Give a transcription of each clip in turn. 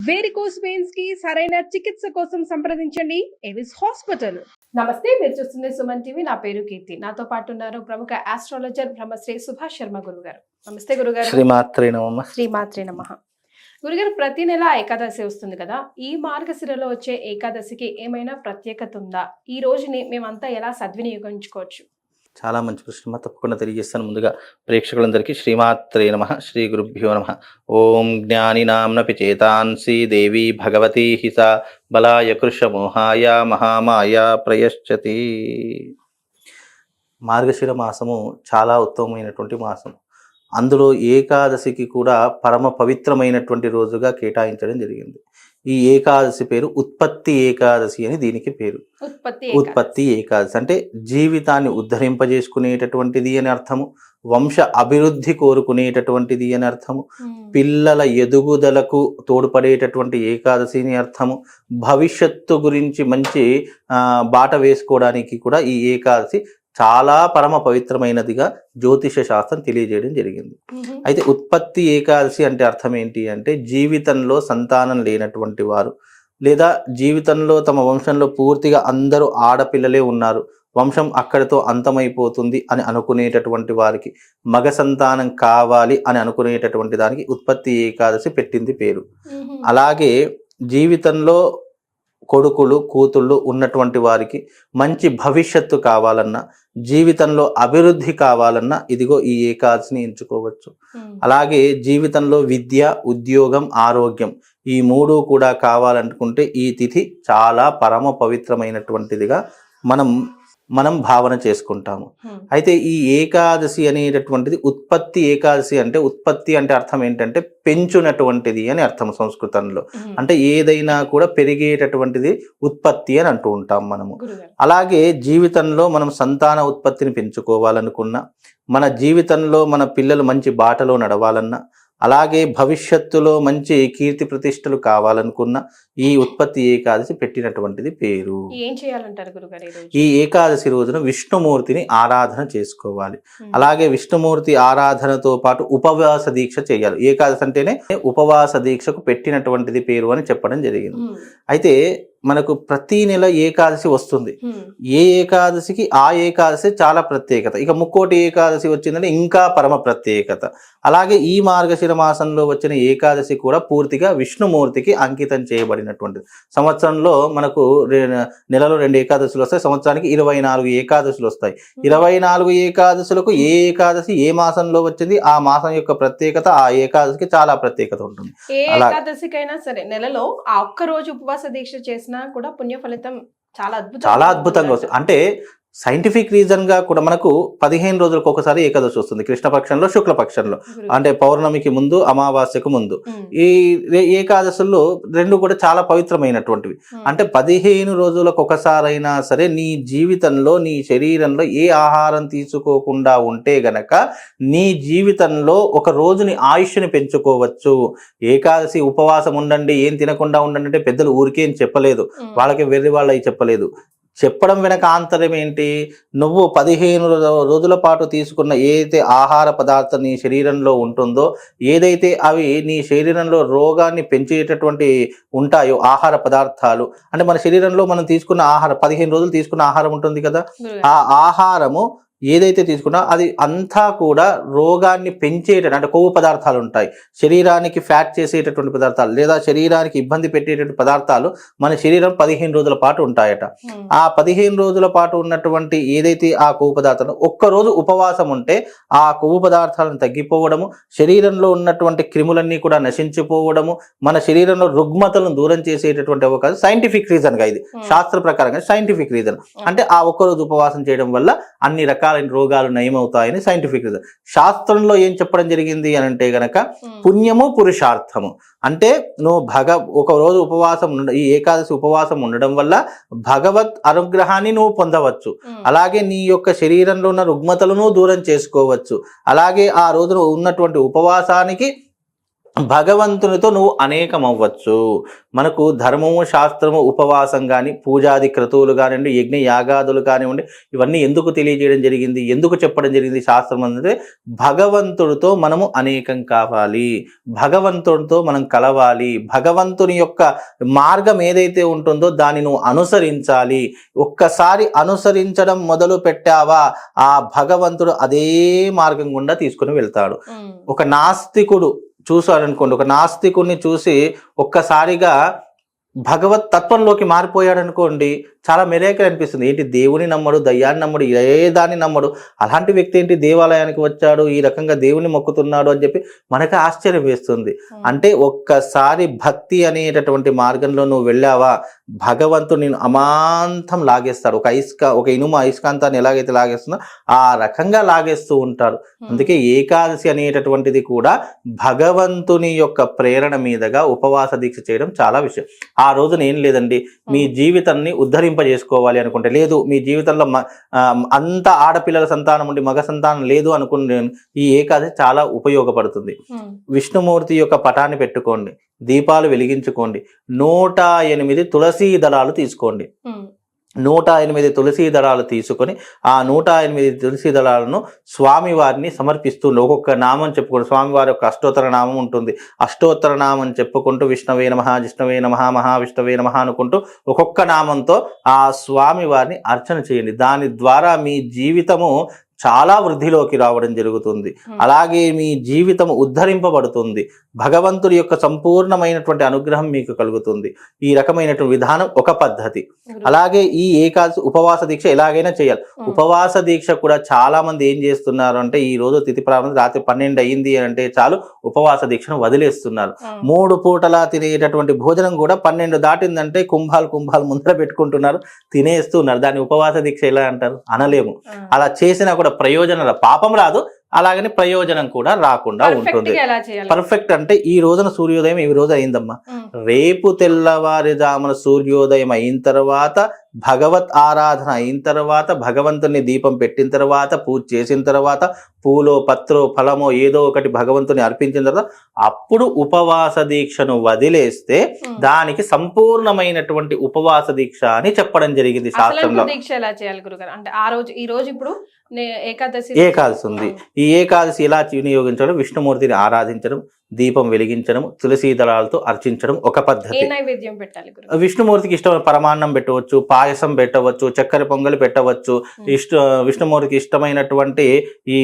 Varicose veins కి సరైన చికిత్స కోసం సంప్రదించండి ఎవిస్ హాస్పిటల్. నమస్తే, మీరు చూస్తుంది సుమన్ టీవీ. నా పేరు కీర్తి. నాతో పాటు ఉన్నారు ప్రముఖ ఆస్ట్రాలజర్ బ్రహ్మశ్రీ సుభాష్ శర్మ గురుగారు. నమస్తే గురుగారు. శ్రీమాత్రే నమః. శ్రీమాత్రే నమః. గురుగారు, ప్రతి నెల ఏకాదశి వస్తుంది కదా, ఈ మార్గశిరలో వచ్చే ఏకాదశికి ఏమైనా ప్రత్యేకత ఉందా? ఈ రోజుని మేమంతా ఎలా సద్వినియోగించుకోవచ్చు? చాలా మంచి ప్రశ్న, తప్పకుండా తెలియజేస్తాను. ముందుగా ప్రేక్షకులందరికీ శ్రీమాత్రే నమః, శ్రీ గురుభ్యో నమః. ఓం జ్ఞానినాంనపి చేతాంసి దేవి భగవతి హిస బలాయ కృషమోహాయ మహామాయ ప్రయశ్చతి. మార్గశిర మాసము చాలా ఉత్తమమైనటువంటి మాసం. అందులో ఏకాదశికి కూడా పరమ పవిత్రమైనటువంటి రోజుగా కేటాయించడం జరిగింది. ఈ ఏకాదశి పేరు ఉత్పత్తి ఏకాదశి అని దీనికి పేరు. ఉత్పత్తి ఏకాదశి అంటే జీవితాన్ని ఉద్ధరింపజేసుకునేటటువంటిది అని అర్థము, వంశ అభివృద్ధి కోరుకునేటటువంటిది అని అర్థము, పిల్లల ఎదుగుదలకు తోడ్పడేటటువంటి ఏకాదశి అని అర్థము, భవిష్యత్తు గురించి మంచి బాట వేసుకోవడానికి కూడా ఈ ఏకాదశి చాలా పరమ పవిత్రమైనదిగా జ్యోతిష శాస్త్రం తెలియజేయడం జరిగింది. అయితే ఉత్పత్తి ఏకాదశి అంటే అర్థం ఏంటి అంటే, జీవితంలో సంతానం లేనటువంటి వారు, లేదా జీవితంలో తమ వంశంలో పూర్తిగా అందరూ ఆడపిల్లలే ఉన్నారు, వంశం అక్కడితో అంతమైపోతుంది అని అనుకునేటటువంటి వారికి, మగ సంతానం కావాలి అని అనుకునేటటువంటి దానికి ఉత్పత్తి ఏకాదశి పెట్టింది పేరు. అలాగే జీవితంలో కొడుకులు కూతుళ్ళు ఉన్నటువంటి వారికి మంచి భవిష్యత్తు కావాలన్నా, జీవితంలో అభివృద్ధి కావాలన్నా ఇదిగో ఈ ఏకాదశిని ఎంచుకోవచ్చు. అలాగే జీవితంలో విద్య, ఉద్యోగం, ఆరోగ్యం ఈ మూడు కూడా కావాలనుకుంటే ఈ తిథి చాలా పరమ పవిత్రమైనటువంటిదిగా మనం భావన చేసుకుంటాము. అయితే ఈ ఏకాదశి అనేటటువంటిది ఉత్పత్తి ఏకాదశి అంటే, ఉత్పత్తి అంటే అర్థం ఏంటంటే పెంచునటువంటిది అని అర్థం సంస్కృతంలో. అంటే ఏదైనా కూడా పెరిగేటటువంటిది ఉత్పత్తి అని అంటూ ఉంటాం మనము. అలాగే జీవితంలో మనం సంతాన ఉత్పత్తిని పెంచుకోవాలనుకున్నా, మన జీవితంలో మన పిల్లలు మంచి బాటలో నడవాలన్నా, అలాగే భవిష్యత్తులో మంచి కీర్తి ప్రతిష్టలు కావాలనుకున్న ఈ ఉత్పత్తి ఏకాదశి పెట్టినటువంటిది పేరు. ఏం చేయాలంటారు గురుగారు? ఈ ఏకాదశి రోజున విష్ణుమూర్తిని ఆరాధన చేసుకోవాలి. అలాగే విష్ణుమూర్తి ఆరాధనతో పాటు ఉపవాస దీక్ష చేయాలి. ఏకాదశి అంటేనే ఉపవాస దీక్షకు పెట్టినటువంటిది పేరు అని చెప్పడం జరిగింది. అయితే మనకు ప్రతి నెల ఏకాదశి వస్తుంది. ఏ ఏకాదశికి ఆ ఏకాదశి చాలా ప్రత్యేకత. ఇక ముక్కోటి ఏకాదశి వచ్చిందంటే ఇంకా పరమ ప్రత్యేకత. అలాగే ఈ మార్గశిర మాసంలో వచ్చిన ఏకాదశి కూడా పూర్తిగా విష్ణుమూర్తికి అంకితం చేయబడినటువంటిది. సంవత్సరంలో మనకు నెలలో 2 ఏకాదశులు వస్తాయి, సంవత్సరానికి 24 ఏకాదశులు వస్తాయి. 24 ఏకాదశులకు ఏ ఏకాదశి ఏ మాసంలో వచ్చింది, ఆ మాసం యొక్క ప్రత్యేకత ఆ ఏకాదశికి చాలా ప్రత్యేకత ఉంటుంది. ఏ ఏకాదశికైనా సరే నెలలో ఆ ఒక్క రోజు ఉపవాస దీక్ష చేసినా కూడా పుణ్య ఫలితం చాలా అద్భుతంగా వస్తుంది. అంటే సైంటిఫిక్ రీజన్ గా కూడా మనకు 15 రోజులకు ఒకసారి ఏకాదశి వస్తుంది, కృష్ణపక్షంలో శుక్లపక్షంలో, అంటే పౌర్ణమికి ముందు అమావాస్యకు ముందు. ఈ ఏకాదశుల్లో రెండు కూడా చాలా పవిత్రమైనటువంటివి. అంటే 15 రోజులకు ఒకసారైనా సరే నీ జీవితంలో, నీ శరీరంలో ఏ ఆహారం తీసుకోకుండా ఉంటే గనక నీ జీవితంలో ఒక రోజుని ఆయుష్ని పెంచుకోవచ్చు. ఏకాదశి ఉపవాసం ఉండండి, ఏం తినకుండా ఉండండి అంటే పెద్దలు ఊరికేం చెప్పలేదు, వాళ్ళకి వెర్రి వాళ్ళకి చెప్పలేదు. చెప్పడం వెనక ఆంతర్యం ఏంటి? నువ్వు 15 రోజుల పాటు తీసుకున్న ఏదైతే ఆహార పదార్థం నీ శరీరంలో ఉంటుందో, ఏదైతే అవి నీ శరీరంలో రోగాన్ని పెంచేటటువంటి ఉంటాయో ఆహార పదార్థాలు, అంటే మన శరీరంలో మనం తీసుకున్న ఆహారం 15 రోజులు తీసుకున్న ఆహారం ఉంటుంది కదా, ఆ ఆహారము ఏదైతే తీసుకున్నా అది అంతా కూడా రోగాన్ని పెంచేటటువంటి, అంటే కొవ్వు పదార్థాలు ఉంటాయి, శరీరానికి ఫ్యాట్ చేసేటటువంటి పదార్థాలు లేదా శరీరానికి ఇబ్బంది పెట్టేటటువంటి పదార్థాలు మన శరీరం 15 రోజుల పాటు ఉంటాయట. ఆ 15 రోజుల పాటు ఉన్నటువంటి ఏదైతే ఆ కొవ్వు పదార్థాలు ఒక్కరోజు ఉపవాసం ఉంటే ఆ కొవ్వు పదార్థాలను తగ్గిపోవడము, శరీరంలో ఉన్నటువంటి క్రిములన్నీ కూడా నశించిపోవడము, మన శరీరంలో రుగ్మతలను దూరం చేసేటటువంటి అవకాశం. సైంటిఫిక్ రీజన్ గా ఇది, శాస్త్ర ప్రకారంగా సైంటిఫిక్ రీజన్. అంటే ఆ ఒక్కరోజు ఉపవాసం చేయడం వల్ల అన్ని రకాల రోగాలు నయమవుతాయని సైంటిఫిక్ రీజన్. శాస్త్రంలో ఏం చెప్పడం జరిగింది అని అంటే గనక పుణ్యము పురుషార్థము. అంటే నువ్వు ఒక రోజు ఉపవాసం ఈ ఏకాదశి ఉపవాసం ఉండడం వల్ల భగవత్ అనుగ్రహాన్ని నువ్వు పొందవచ్చు. అలాగే నీ యొక్క శరీరంలో ఉన్న రుగ్మతలను దూరం చేసుకోవచ్చు. అలాగే ఆ రోజున ఉన్నటువంటి ఉపవాసానికి భగవంతునితో నువ్వు అనేకం అవ్వచ్చు. మనకు ధర్మము, శాస్త్రము, ఉపవాసం కానీ, పూజాది క్రతువులు కానివ్వండి, యజ్ఞ యాగాదులు కానివ్వండి, ఇవన్నీ ఎందుకు తెలియజేయడం జరిగింది, ఎందుకు చెప్పడం జరిగింది శాస్త్రం అంటే భగవంతుడితో మనము అనేకం కావాలి, భగవంతుడితో మనం కలవాలి, భగవంతుని యొక్క మార్గం ఏదైతే ఉంటుందో దాన్ని నువ్వు అనుసరించాలి. ఒక్కసారి అనుసరించడం మొదలు పెట్టావా ఆ భగవంతుడు అదే మార్గం గుండా తీసుకుని వెళ్తాడు. ఒక నాస్తికుడు చూసాడనుకోండి, ఒక నాస్తికుడిని చూసి ఒక్కసారిగా భగవత్ తత్వంలోకి మారిపోయాడు అనుకోండి, చాలా మెరేకల్ అనిపిస్తుంది. ఏంటి దేవుని నమ్మడు, దయ్యాన్ని నమ్మడు, ఏ దాన్ని నమ్మడు, అలాంటి వ్యక్తి ఏంటి దేవాలయానికి వచ్చాడు, ఈ రకంగా దేవుని మొక్కుతున్నాడు అని చెప్పి మనకి ఆశ్చర్యం వేస్తుంది. అంటే ఒక్కసారి భక్తి అనేటటువంటి మార్గంలో నువ్వు వెళ్ళావా భగవంతుడు నేను అమాంతం లాగేస్తాడు. ఒక ఇనుము అయస్కాంతాన్ని ఎలాగైతే లాగేస్తుందో ఆ రకంగా లాగేస్తూ ఉంటారు. అందుకే ఏకాదశి అనేటటువంటిది కూడా భగవంతుని యొక్క ప్రేరణ మీదుగా ఉపవాస దీక్ష చేయడం చాలా విషయం. ఆ రోజున ఏం లేదండి, మీ జీవితాన్ని ఉద్ధరింపజేసుకోవాలి అనుకుంటే, లేదు మీ జీవితంలో అంత ఆడపిల్లల సంతానం ఉండి మగ సంతానం లేదు అనుకుంటే ఈ ఏకాదశి చాలా ఉపయోగపడుతుంది. విష్ణుమూర్తి యొక్క పటాన్ని పెట్టుకోండి, దీపాలు వెలిగించుకోండి, 108 తులసీ దళాలు తీసుకోండి. 108 తులసీ దళాలు తీసుకొని ఆ 108 తులసీ దళాలను స్వామివారిని సమర్పిస్తుండే. ఒక్కొక్క నామం చెప్పుకోండి. స్వామివారి యొక్క అష్టోత్తర నామం ఉంటుంది. అష్టోత్తర నామం చెప్పుకుంటూ విష్ణవే నమః, జిష్ణవే నమః, మహావిష్ణవే నమః అనుకుంటూ ఒక్కొక్క నామంతో ఆ స్వామివారిని అర్చన చేయండి. దాని ద్వారా మీ జీవితము చాలా వృద్ధిలోకి రావడం జరుగుతుంది. అలాగే మీ జీవితం ఉద్ధరింపబడుతుంది. భగవంతుడి యొక్క సంపూర్ణమైనటువంటి అనుగ్రహం మీకు కలుగుతుంది. ఈ రకమైనటువంటి విధానం ఒక పద్ధతి. అలాగే ఈ ఏకాదశి ఉపవాస దీక్ష ఎలాగైనా చేయాలి. ఉపవాస దీక్ష కూడా చాలా మంది ఏం చేస్తున్నారు అంటే, ఈ రోజు తిథి ప్రారంభం రాత్రి 12 అయింది అంటే చాలు ఉపవాస దీక్షను వదిలేస్తున్నారు. 3 పూటలా తినేటటువంటి భోజనం కూడా 12 దాటిందంటే కుంభాలు ముందర పెట్టుకుంటున్నారు, తినేస్తున్నారు. దాన్ని ఉపవాస దీక్ష ఎలా అంటారు? అనలేము. అలా చేసినా కూడా ప్రయోజనం పాపం రాదు, అలాగని ప్రయోజనం కూడా రాకుండా ఉంటుంది. పర్ఫెక్ట్ అంటే ఈ రోజున సూర్యోదయం ఈ రోజు అయిందమ్మా, రేపు తెల్లవారుజామున సూర్యోదయం అయిన తర్వాత భగవత్ ఆరాధన అయిన తర్వాత, భగవంతుని దీపం పెట్టిన తర్వాత, పూజ చేసిన తర్వాత, పూలో పత్రో ఫలమో ఏదో ఒకటి భగవంతుని అర్పించిన తర్వాత అప్పుడు ఉపవాస దీక్షను వదిలేస్తే దానికి సంపూర్ణమైనటువంటి ఉపవాస దీక్ష అని చెప్పడం జరిగింది శాస్త్రంలో. దీక్ష ఎలా చేయాలి గురుగారు? అంటే ఆ రోజు ఈ రోజు ఇప్పుడు ఏకాదశి ఉంది. ఈ ఏకాదశి ఎలా వినియోగించడం, విష్ణుమూర్తిని ఆరాధించడం, దీపం వెలిగించడం, తులసీ దళాలతో అర్చించడం ఒక పద్ధతి. నైవేద్యం పెట్టాలి? విష్ణుమూర్తికి ఇష్టమైన పరమాన్నం పెట్టవచ్చు, పాయసం పెట్టవచ్చు, చక్కెర పొంగలి పెట్టవచ్చు. విష్ణుమూర్తికి ఇష్టమైనటువంటి ఈ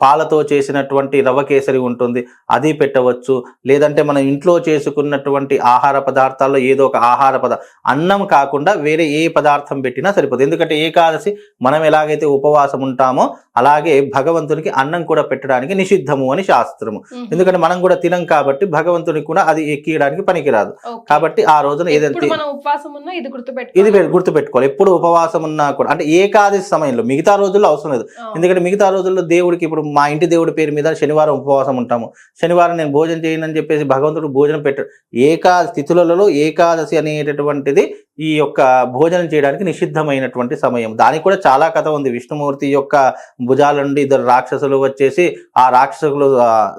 పాలతో చేసినటువంటి రవ్వ కేసరి ఉంటుంది, అది పెట్టవచ్చు. లేదంటే మనం ఇంట్లో చేసుకున్నటువంటి ఆహార పదార్థాల్లో ఏదో ఒక ఆహార పదార్థం, అన్నం కాకుండా వేరే ఏ పదార్థం పెట్టినా సరిపోతుంది. ఎందుకంటే ఏకాదశి మనం ఎలాగైతే ఉపవాసం ఉంటామో అలాగే భగవంతునికి అన్నం కూడా పెట్టడానికి నిషిద్ధము అని శాస్త్రము. ఎందుకంటే మనం కూడా తినం కాబట్టి భగవంతునికి కూడా అది ఎక్కియడానికి పనికిరాదు. కాబట్టి ఆ రోజున ఏదైతే ఇది గుర్తుపెట్టుకోవాలి. ఎప్పుడు ఉపవాసం ఉన్నా కూడా, అంటే ఏకాదశి సమయంలో, మిగతా రోజుల్లో అవసరం లేదు. ఎందుకంటే మిగతా రోజుల్లో దేవుడికి, ఇప్పుడు మా ఇంటి దేవుడి పేరు మీద శనివారం ఉపవాసం ఉంటాము, శనివారం నేను భోజనం చేయను అని చెప్పేసి భగవంతుడు భోజనం పెట్టాడు. తిథులలో ఏకాదశి అనేటటువంటిది ఈ యొక్క భోజనం చేయడానికి నిషిద్ధమైనటువంటి సమయం. దానికి కూడా చాలా కథ ఉంది. విష్ణుమూర్తి యొక్క భుజాల నుండి 2 రాక్షసులు వచ్చేసి, ఆ రాక్షసులు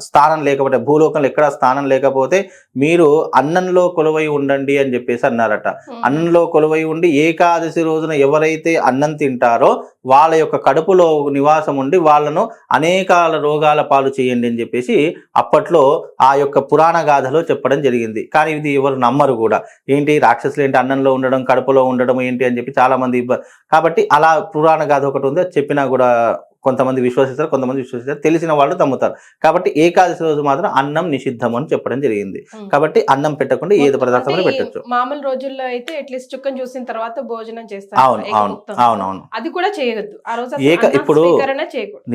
స్థానం లేకపోతే, భూలోకంలో ఎక్కడ స్థానం లేకపోతే మీరు అన్నంలో కొలువై ఉండండి అని చెప్పేసి అన్నారట. అన్నంలో కొలువై ఉండి ఏకాదశి రోజున ఎవరైతే అన్నం తింటారో వాళ్ళ యొక్క కడుపులో నివాసం ఉండి వాళ్ళను అనేకాల రోగాల పాలు చేయండి అని చెప్పేసి అప్పట్లో ఆ యొక్క పురాణ గాథలో చెప్పడం జరిగింది. కానీ ఇది ఎవరు నమ్మరు కూడా. ఏంటి రాక్షసులు ఏంటి అన్నంలో ఉండడం, కడుపులో ఉండడం ఏంటి అని చెప్పి చాలా మంది కాబట్టి అలా పురాణ గాథ ఒకటి ఉంది, అది చెప్పినా కూడా కొంతమంది విశ్వసిస్తారు, కొంతమంది విశ్వసిస్తారు, తెలిసిన వాళ్ళు నమ్ముతారు. కాబట్టి ఏకాదశి రోజు మాత్రం అన్నం నిషిద్ధం అని చెప్పడం జరిగింది. కాబట్టి అన్నం పెట్టకుండా ఏదో పదార్థం పెట్టచ్చు. మామూలు రోజుల్లో అయితే అట్లీస్ట్ చుక్కను చూసిన తర్వాత భోజనం చేస్తారు. అవునవును. అది కూడా చేయొద్దు ఆ రోజు. ఇప్పుడు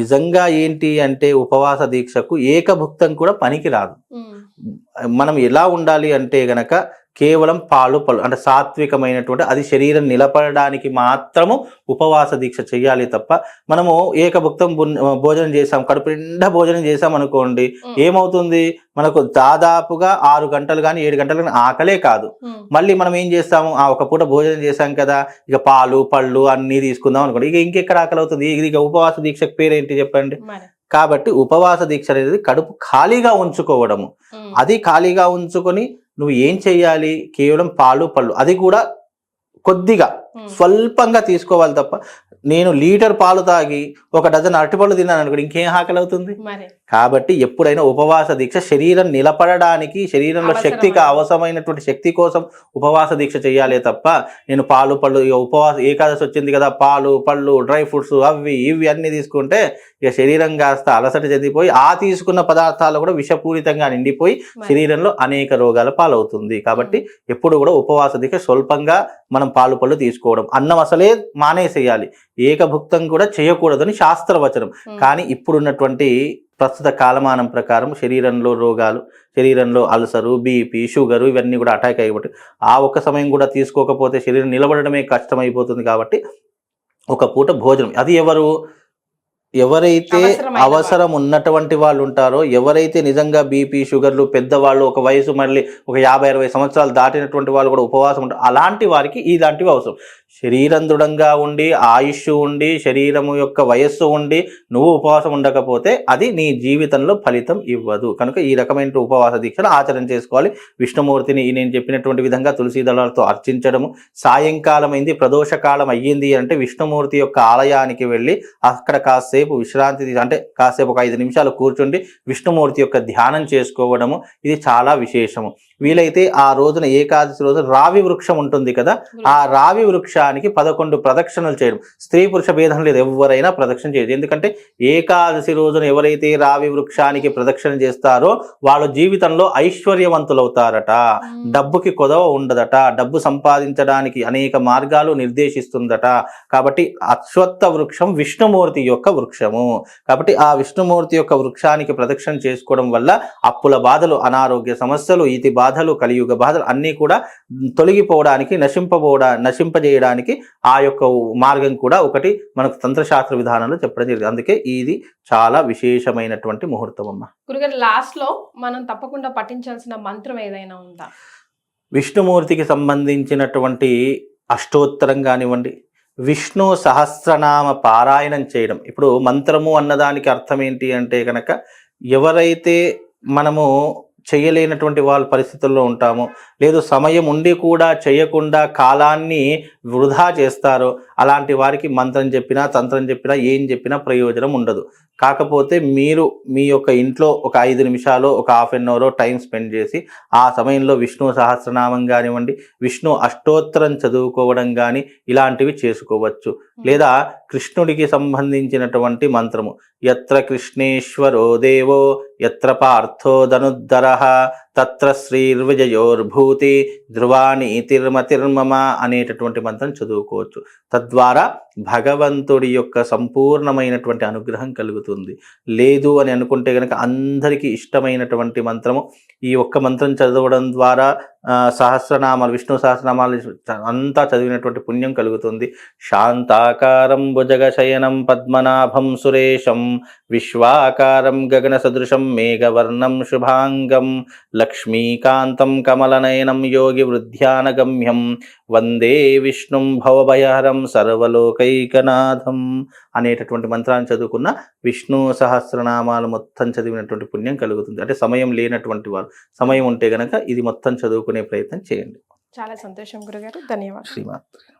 నిజంగా ఏంటి అంటే ఉపవాస దీక్షకు ఏకభుక్తం కూడా పనికి రాదు. మనం ఎలా ఉండాలి అంటే గనక కేవలం పాలు అంటే సాత్వికమైనటువంటి, అది శరీరం నిలబడడానికి మాత్రము ఉపవాస దీక్ష చేయాలి తప్ప, మనము ఏకభుక్తం భోజనం చేసాం, కడుపు నిండా భోజనం చేసాం అనుకోండి, ఏమవుతుంది, మనకు దాదాపుగా 6 గంటలు కానీ 7 గంటలు కానీ ఆకలే కాదు. మళ్ళీ మనం ఏం చేస్తాము, ఒక పూట భోజనం చేసాం కదా, ఇక పాలు పళ్ళు అన్నీ తీసుకుందాం అనుకోండి, ఇక ఇంకెక్కడ ఆకలి అవుతుంది. ఇక ఉపవాస దీక్షకు పేరేంటి చెప్పండి? కాబట్టి ఉపవాస దీక్ష అనేది కడుపు ఖాళీగా ఉంచుకోవడము. అది ఖాళీగా ఉంచుకొని నువ్వు ఏం చెయ్యాలి, కేవలం పాలు పళ్ళు, అది కూడా కొద్దిగా స్వల్పంగా తీసుకోవాలి తప్ప, నేను లీటర్ పాలు తాగి ఒక డజన్ అరటిపళ్ళు తిన్నాను అనుకోండి, ఇంకేం ఆకలి అవుతుంది. కాబట్టి ఎప్పుడైనా ఉపవాస దీక్ష శరీరం నిలబడడానికి, శరీరంలో శక్తికి అవసరమైనటువంటి శక్తి కోసం ఉపవాస దీక్ష చేయాలి తప్ప, నేను పాలు పళ్ళు, ఇక ఉపవాస ఏకాదశి వచ్చింది కదా, పాలు పళ్ళు డ్రై ఫ్రూట్స్ అవి ఇవి అన్ని తీసుకుంటే ఇక శరీరం కాస్త అలసట చెందిపోయి ఆ తీసుకున్న పదార్థాలు కూడా విషపూరితంగా నిండిపోయి శరీరంలో అనేక రోగాల పాలవుతుంది. కాబట్టి ఎప్పుడు కూడా ఉపవాస దీక్ష స్వల్పంగా మనం పాలు పళ్ళు తీసుకోవడం, అన్నం అసలే మానేసేయాలి, ఏకభుక్తం కూడా చేయకూడదని శాస్త్రవచనం. కానీ ఇప్పుడున్నటువంటి ప్రస్తుత కాలమానం ప్రకారం శరీరంలో రోగాలు, శరీరంలో అల్సరు, బీపీ, షుగరు ఇవన్నీ కూడా అటాక్ అయ్యబట్టి ఆ ఒక్క సమయం కూడా తీసుకోకపోతే శరీరం నిలబడడమే కష్టమైపోతుంది. కాబట్టి ఒక పూట భోజనం, అది ఎవరైతే అవసరం ఉన్నటువంటి వాళ్ళు ఉంటారో, ఎవరైతే నిజంగా బీపీ షుగర్లు పెద్దవాళ్ళు, ఒక వయసు మళ్ళీ ఒక 50-60 సంవత్సరాలు దాటినటువంటి వాళ్ళు కూడా ఉపవాసం ఉంటారు, అలాంటి వారికి ఇలాంటివి అవసరం. శరీరం దృఢంగా ఉండి, ఆయుష్ ఉండి, శరీరము యొక్క వయస్సు ఉండి నువ్వు ఉపవాసం ఉండకపోతే అది నీ జీవితంలో ఫలితం ఇవ్వదు. కనుక ఈ రకమైన ఉపవాస దీక్షను ఆచరణ చేసుకోవాలి. విష్ణుమూర్తిని నేను చెప్పినటువంటి విధంగా తులసి దళాలతో అర్చించడము, సాయంకాలం అయింది, ప్రదోషకాలం అయ్యింది అంటే విష్ణుమూర్తి యొక్క ఆలయానికి వెళ్ళి అక్కడ కాసేపు విశ్రాంతి, అంటే కాసేపు ఒక 5 నిమిషాలు కూర్చుండి విష్ణుమూర్తి యొక్క ధ్యానం చేసుకోవడము, ఇది చాలా విశేషము. వీలైతే ఆ రోజున ఏకాదశి రోజు రావి వృక్షం ఉంటుంది కదా, ఆ రావి వృక్షానికి 11 ప్రదక్షిణలు చేయడం, స్త్రీ పురుష భేదం లేదు, ఎవరైనా ప్రదక్షిణ చేయదు. ఎందుకంటే ఏకాదశి రోజున ఎవరైతే రావి వృక్షానికి ప్రదక్షిణ చేస్తారో వాళ్ళ జీవితంలో ఐశ్వర్యవంతులవుతారట, డబ్బుకి కొదవ ఉండదట, డబ్బు సంపాదించడానికి అనేక మార్గాలు నిర్దేశిస్తుందట. కాబట్టి అశ్వత్థ వృక్షం విష్ణుమూర్తి యొక్క వృక్షము. కాబట్టి ఆ విష్ణుమూర్తి యొక్క వృక్షానికి ప్రదక్షిణ చేసుకోవడం వల్ల అప్పుల బాధలు, అనారోగ్య సమస్యలు, ఈతి బాధలు, కలియుగ బాధలు అన్నీ కూడా తొలగిపోవడానికి, నశింపజేయడానికి ఆ యొక్క మార్గం కూడా ఒకటి మనకు తంత్రశాస్త్ర విధానంలో చెప్పడం జరిగింది. అందుకే ఇది చాలా విశేషమైనటువంటి ముహూర్తం అమ్మ. గురుగారు, లాస్ట్ లో మనం తప్పకుండా పఠించాల్సిన మంత్రం ఏదైనా ఉందా? విష్ణుమూర్తికి సంబంధించినటువంటి అష్టోత్తరం కానివ్వండి, విష్ణు సహస్రనామ పారాయణం చేయడం. ఇప్పుడు మంత్రము అన్నదానికి అర్థం ఏంటి అంటే కనుక, ఎవరైతే మనము చేయలేనటువంటి వాళ్ళ పరిస్థితుల్లో ఉంటామో, లేదు సమయం ఉండి కూడా చేయకుండా కాలాన్ని వృధా చేస్తారో, అలాంటి వారికి మంత్రం చెప్పినా, తంత్రం చెప్పినా, ఏం చెప్పినా ప్రయోజనం ఉండదు. కాకపోతే మీరు మీ యొక్క ఇంట్లో ఒక 5 నిమిషాలు, ఒక half an hour time spend చేసి ఆ సమయంలో విష్ణు సహస్రనామం కానివ్వండి, విష్ణు అష్టోత్తరం చదువుకోవడం కానీ ఇలాంటివి చేసుకోవచ్చు. లేదా కృష్ణుడికి సంబంధించినటువంటి మంత్రము, యత్ర కృష్ణేశ్వరో దేవో యత్ర పార్థో ధనుద్ధరః తత్ర శ్రీర్విజయోర్భూతి ధ్రువాణి తిర్మతిర్మమ అనేటటువంటి మంత్రం చదువుకోవచ్చు. తద్వారా భగవంతుడి యొక్క సంపూర్ణమైనటువంటి అనుగ్రహం కలుగుతుంది. లేదు అని అనుకుంటే కనుక అందరికీ ఇష్టమైనటువంటి మంత్రము, ఈ ఒక్క మంత్రం చదవడం ద్వారా సహస్రనామాలు, విష్ణు సహస్రనామాలు అంతా చదివినటువంటి పుణ్యం కలుగుతుంది. శాంతాకారం భుజగశయనం పద్మనాభం సురేశం విశ్వాకారం గగన సదృశం మేఘవర్ణం శుభాంగం లక్ష్మీకాంతం కమలనయనం యోగి వృద్ధ్యానగమ్యం వందే విష్ణుం భవభయహరం సర్వలోకైకనాథం అనేటటువంటి మంత్రాన్ని చదువుకున్న విష్ణు సహస్రనామాలు మొత్తం చదివినటువంటి పుణ్యం కలుగుతుంది. అంటే సమయం లేనటువంటి వారు, సమయం ఉంటే గనక ఇది మొత్తం చదువుకునే ప్రయత్నం చేయండి. చాలా సంతోషం గురుగారు, ధన్యవాదాలు. శ్రీమాత్రే.